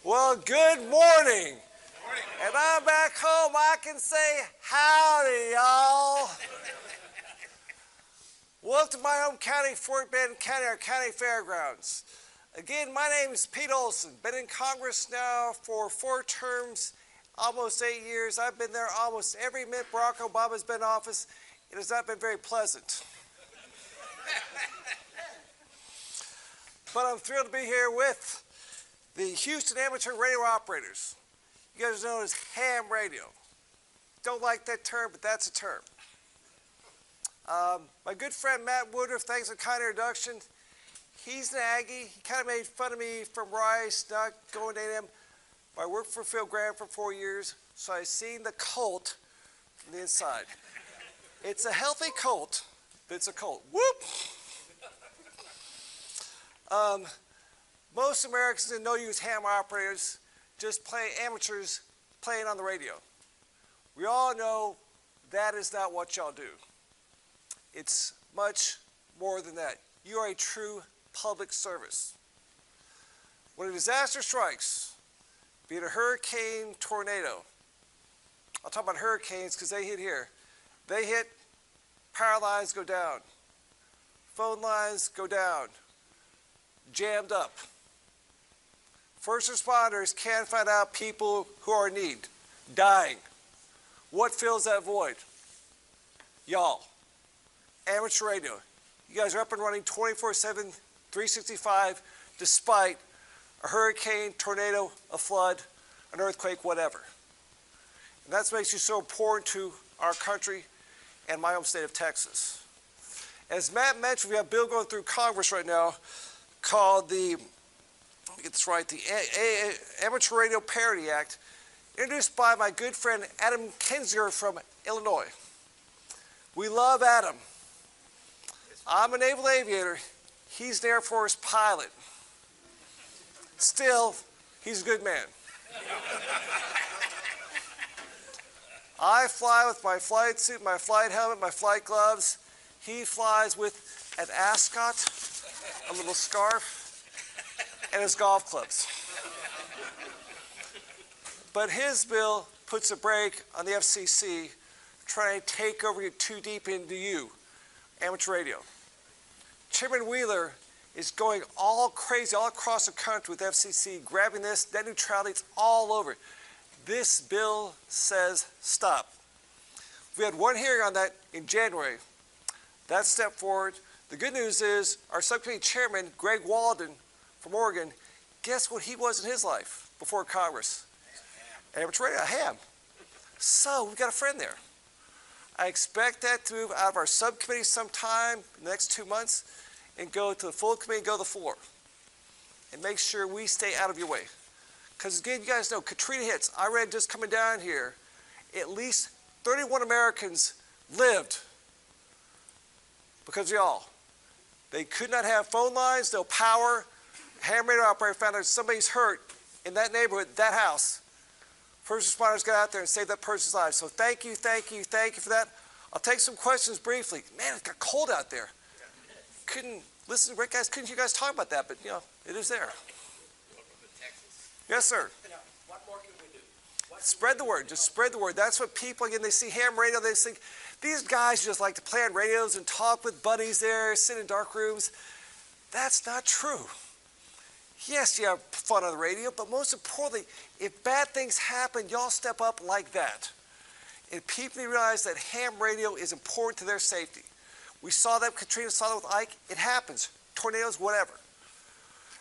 Well, good morning. And I'm back home. I can say howdy, y'all. Welcome to my home county, Fort Bend County, our county fairgrounds. Again, my name is Pete Olson. Been in Congress now for 4 terms, almost 8 years. I've been there almost every minute Barack Obama's been in office. It has not been very pleasant. But I'm thrilled to be here with the Houston Amateur Radio Operators. You guys know it as ham radio. Don't like that term, but that's a term. My good friend Matt Woodruff, thanks for the kind introduction. He's an Aggie. He kind of made fun of me from Rice, not going to A&M. But I worked for Phil Graham for 4 years, so I've seen the cult from the inside. It's a healthy cult, but it's a cult. Whoop! Most Americans that know you as ham operators just play amateurs playing on the radio. We all know that is not what y'all do. It's much more than that. You are a true public service. When a disaster strikes, be it a hurricane, tornado, I'll talk about hurricanes because they hit here. They hit, power lines go down, phone lines go down, jammed up. First responders can't find out people who are in need, dying. What fills that void? Y'all. Amateur radio. You guys are up and running 24/7, 365, despite a hurricane, tornado, a flood, an earthquake, whatever. And that makes you so important to our country and my home state of Texas. As Matt mentioned, we have a bill going through Congress right now called the, let me get this right, the Amateur Radio Parity Act, introduced by my good friend Adam Kinzinger from Illinois. We love Adam. I'm a naval aviator. He's an Air Force pilot. Still, he's a good man. I fly with my flight suit, my flight helmet, my flight gloves. He flies with an ascot, a little scarf, and his golf clubs. But his bill puts a brake on the FCC trying to take over, get too deep into you, amateur radio. Chairman Wheeler is going all crazy all across the country with FCC, grabbing this, net neutrality, it's all over. This bill says stop. We had one hearing on that in January. That's a step forward. The good news is our subcommittee chairman, Greg Walden from Oregon, guess what he was in his life before Congress? Amateur radio, a ham. So we've got a friend there. I expect that to move out of our subcommittee sometime in the next 2 months and go to the full committee and go to the floor. And make sure we stay out of your way. Because again, you guys know, Katrina hits. I read just coming down here, at least 31 Americans lived because of y'all. They could not have phone lines, no power. Ham radio operator found out somebody's hurt in that neighborhood, that house. First responders got out there and saved that person's life. So thank you, thank you, thank you for that. I'll take some questions briefly. Man, it got cold out there. Couldn't listen, Rick, guys, couldn't you guys talk about that? But, you know, it is there. Yes, sir. What more can we do? Spread the word. Just spread the word. That's what people, again, they see ham radio, they think, these guys just like to play on radios and talk with buddies there, sit in dark rooms. That's not true. Yes, you have fun on the radio, but most importantly, if bad things happen, y'all step up like that. And people realize that ham radio is important to their safety. We saw that, Katrina saw that with Ike. It happens. Tornadoes, whatever.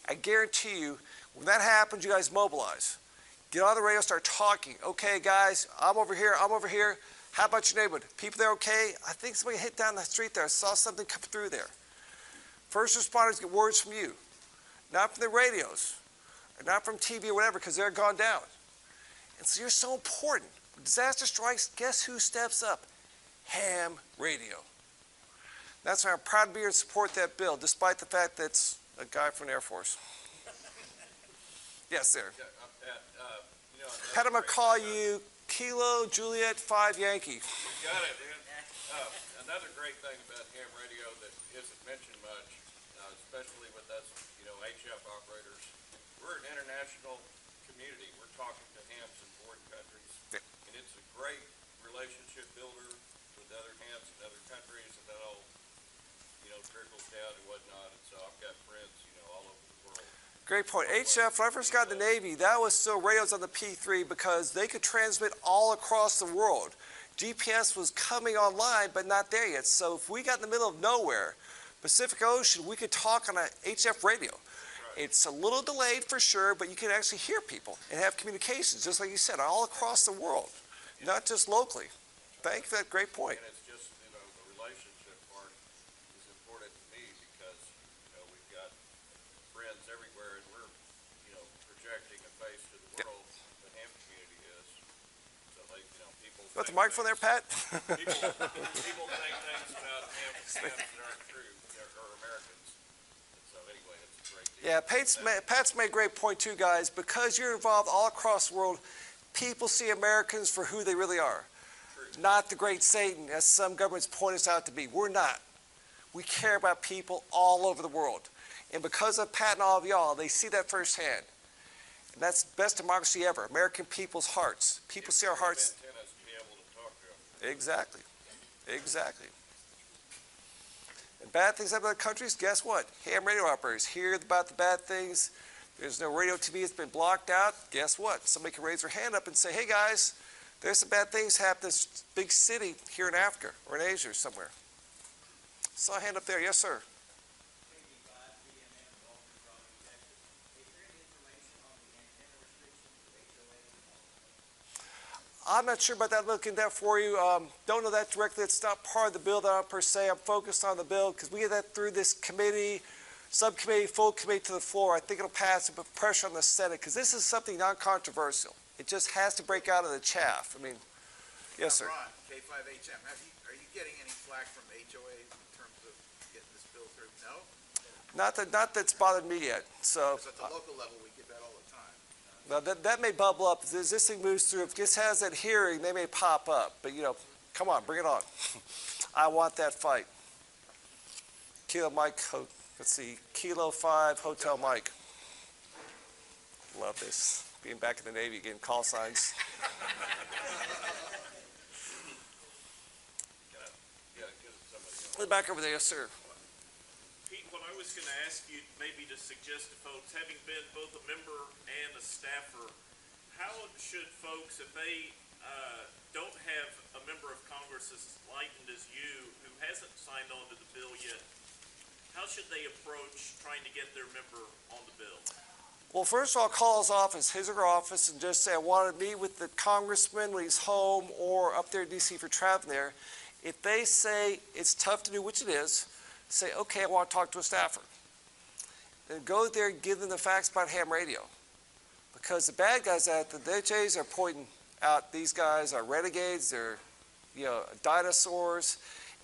I guarantee you, when that happens, you guys mobilize. Get on the radio, start talking. Okay, guys, I'm over here, I'm over here. How about your neighborhood? People there okay? I think somebody hit down the street there. I saw something come through there. First responders get words from you. Not from the radios, or not from TV or whatever, because they're gone down. And so you're so important. When disaster strikes, guess who steps up? Ham radio. That's why I'm proud to be here and support that bill, despite the fact that it's a guy from the Air Force. Yes, sir. Pat, I'm going to call you Kilo Juliet 5 Yankee. You got it, dude. Another great thing about ham radio that isn't mentioned much, especially with us, HF operators, we're an international trickles down and whatnot, and so I've got friends, all over the world. Great point. HF, when I first got in the Navy, that was still radios on the P3 because they could transmit all across the world. GPS was coming online, but not there yet. So if we got in the middle of nowhere, Pacific Ocean, we could talk on a HF radio. Right. It's a little delayed for sure, but you can actually hear people and have communications, just like you said, all across the world, not just locally. Thank you for that great point. And it's just, the relationship part is important to me because, we've got friends everywhere and we're, projecting a face to the world, the ham community is. So people. You want the microphone there, Pat? People think things about hams that aren't true, or Americans. And so anyway, it's a great deal. Yeah, Pat's made a great point too, guys. Because you're involved all across the world, people see Americans for who they really are. True. Not the great Satan, as some governments point us out to be. We're not. We care about people all over the world. And because of Pat and all of y'all, they see that firsthand. And that's the best democracy ever, American people's hearts. People see our hearts. Antennas to be able to talk to them. Exactly. Exactly. And bad things happen in other countries, guess what? Ham radio operators hear about the bad things. There's no radio TV, it's been blocked out. Guess what? Somebody can raise their hand up and say, hey guys, there's some bad things happening in this big city here in Africa or in Asia or somewhere. Saw a hand up there. Yes, sir. I'm not sure about that. Looking at that for you. Don't know that directly. It's not part of the bill that I'm per se. I'm focused on the bill because we get that through this committee, subcommittee, full committee to the floor. I think it'll pass and put pressure on the Senate because this is something non-controversial. It just has to break out of the chaff. I mean, yes, sir. Ron, K5HM, are you getting any flack from HOA in terms of getting this bill through? No? Not that's bothered me yet. So. Because at the local level, we get that all the time. Now that may bubble up. As this thing moves through, if this has that hearing, they may pop up. But, come on, bring it on. I want that fight. Kilo Mike, let's see, Kilo 5, Hotel Mike. Love this. Being back in the Navy, getting call signs. Back over there, yes, sir. Pete, what I was going to ask you maybe to suggest to folks, having been both a member and a staffer, how should folks, if they don't have a member of Congress as enlightened as you, who hasn't signed on to the bill yet, how should they approach trying to get their member on the bill? Well, first of all, call his office, his or her office, and just say, I want to meet with the congressman when he's home or up there in D.C. for traveling there. If they say it's tough to do, which it is, say, okay, I want to talk to a staffer. Then go there and give them the facts about ham radio. Because the bad guys out there, the HAs are pointing out these guys are renegades, they're dinosaurs,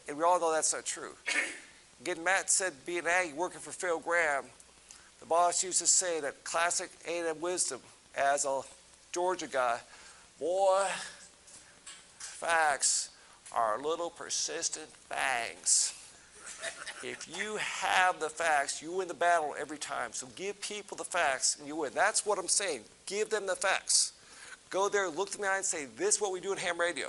and we all know that's not true. Again, Matt said being Aggie working for Phil Graham, the boss used to say that classic A&M wisdom as a Georgia guy, boy, facts are little persistent fangs. If you have the facts, you win the battle every time. So give people the facts and you win. That's what I'm saying. Give them the facts. Go there, look them in the eye and say, this is what we do in ham radio.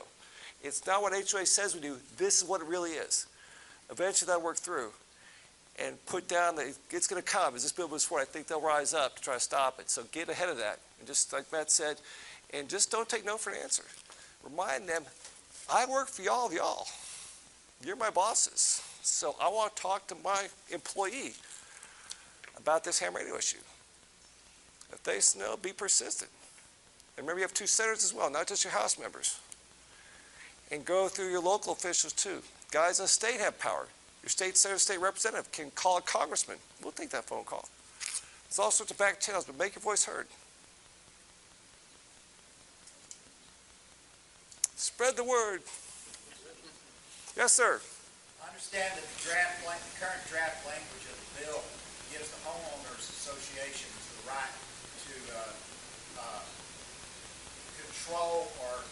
It's not what HOA says we do. This is what it really is. Eventually that'll work through. And put down that it's going to come. As this bill moves forward, I think they'll rise up to try to stop it. So get ahead of that. And just like Matt said, and just don't take no for an answer. Remind them, I work for y'all of y'all. You're my bosses. So I want to talk to my employee about this ham radio issue. If they say no, be persistent. And remember, you have 2 senators as well, not just your House members. And go through your local officials too. Guys in the state have power. Your state senator, state representative can call a congressman. We'll take that phone call. There's all sorts of back channels, but make your voice heard. Spread the word. Yes, sir. I understand that the current draft language of the bill gives the homeowners associations the right to control or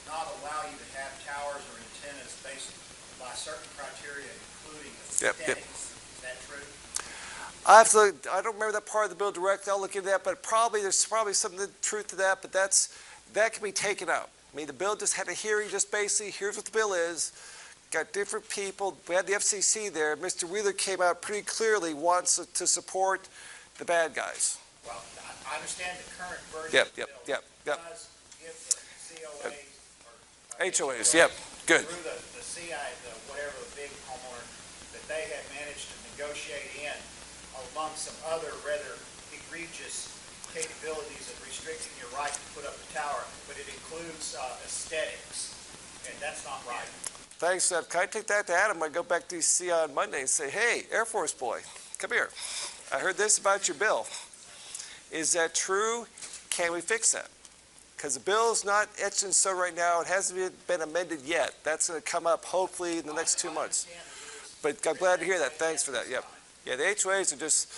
not allow you to have towers or antennas based by certain criteria, including aesthetics. Is that true? I don't remember that part of the bill directly. I'll look into that, but there's probably some truth to that, but that can be taken out. I mean, the bill just had a hearing, just basically, here's what the bill is. got different people. We had the FCC there. Mr. Wheeler came out pretty clearly, wants to support the bad guys. Well, I understand the current version Yep, of the yep, bill yep, yep. does give the COAs or HOAs, yep, good. through the CI, whatever the big homeowner, that they have managed to negotiate in among some other rather egregious capabilities of restricting your right to put up a tower, but it includes aesthetics, and that's not right. Thanks, Seth. Can I take that to Adam? I go back to DC on Monday and say, hey, Air Force boy, come here. I heard this about your bill. Is that true? Can we fix that? Because the bill's not etched in stone right now. It hasn't been amended yet. That's going to come up hopefully in the next 2 months. But I'm glad to hear that. Thanks for that. Yep. Yeah, the HOAs are just,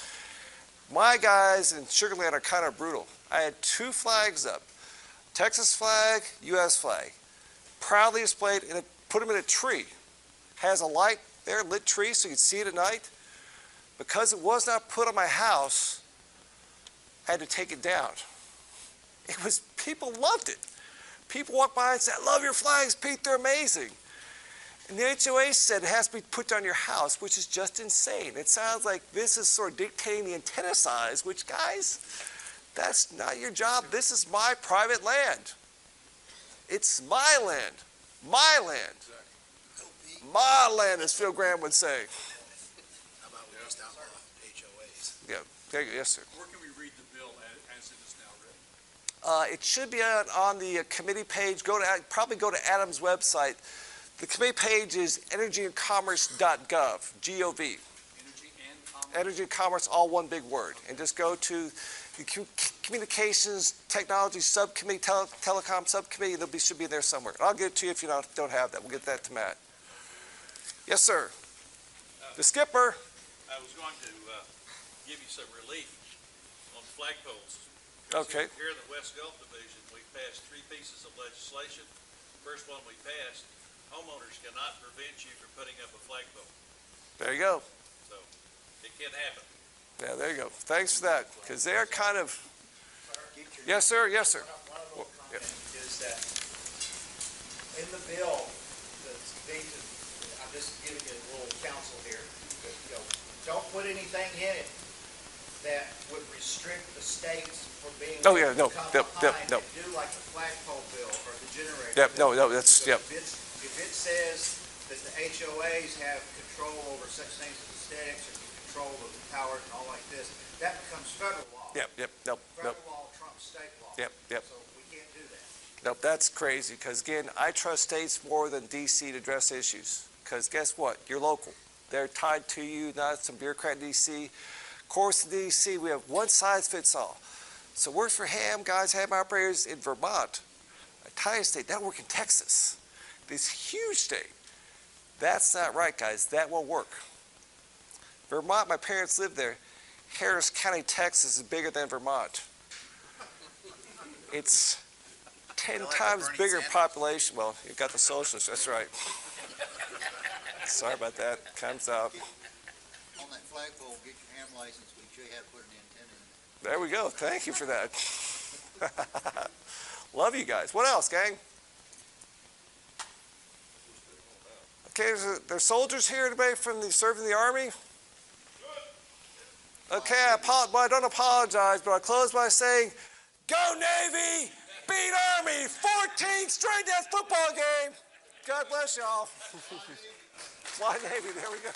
my guys in Sugar Land are kind of brutal. I had 2 flags up, Texas flag, U.S. flag, proudly displayed, and put them in a tree. Has a light there, lit tree, so you can see it at night. Because it was not put on my house, I had to take it down. It was, people loved it. People walked by and said, I love your flags, Pete, they're amazing. And the HOA said it has to be put on your house, which is just insane. It sounds like this is sort of dictating the antenna size, which, guys, that's not your job. This is my private land. It's my land. My land. My land, as Phil Graham would say. How about we just outlaw HOAs? Yeah, there you go. Yes, sir. Where can we read the bill as it is now written? It should be on the committee page. Probably go to Adam's website. The committee page is energyandcommerce.gov, G-O-V. Energy and commerce? Energy and commerce, all one big word. And just go to the communications technology subcommittee, telecom subcommittee. Should be there somewhere. And I'll get it to you if you don't have that. We'll get that to Matt. Yes, sir. The skipper. I was going to give you some relief on flagpoles. Okay. Here in the West Gulf Division, we passed 3 pieces of legislation. First one we passed, homeowners cannot prevent you from putting up a flagpole. There you go. So it can happen. Yeah, there you go. Thanks for that, because they are kind of. Yes, sir. Yes, sir. One other little comment is that in the bill, I'm just giving you a little counsel here. Don't put anything in it that would restrict the states from being Oh, yeah, no, come yep, behind yep. and do like the flagpole bill or the generator. Yep, bill. no, that's, So yep. If it says that the HOAs have control over such things as aesthetics or control of the towers and all like this, that becomes federal law. Yep, nope. Federal law trumps state law. Yep. So we can't do that. Nope, that's crazy, because again, I trust states more than DC to address issues. Because guess what? You're local. They're tied to you, not some bureaucrat in DC. Of course, in DC, we have one size fits all. So it works for ham operators in Vermont, a tiny state. That work in Texas, this huge state. That's not right, guys. That won't work. Vermont, my parents lived there. Harris County, Texas is bigger than Vermont. It's 10 times bigger population. Well, you got the socialists, that's right. Sorry about that. Comes out. On that flagpole, get your ham license, we show you how to put an antenna in There we go. Thank you for that. Love you guys. What else, gang? Okay, there's soldiers here. Anybody from serving the Army? Okay, I don't apologize, but I close by saying, go Navy, beat Army, 14 straight death football game. God bless y'all. Fly Navy, there we go.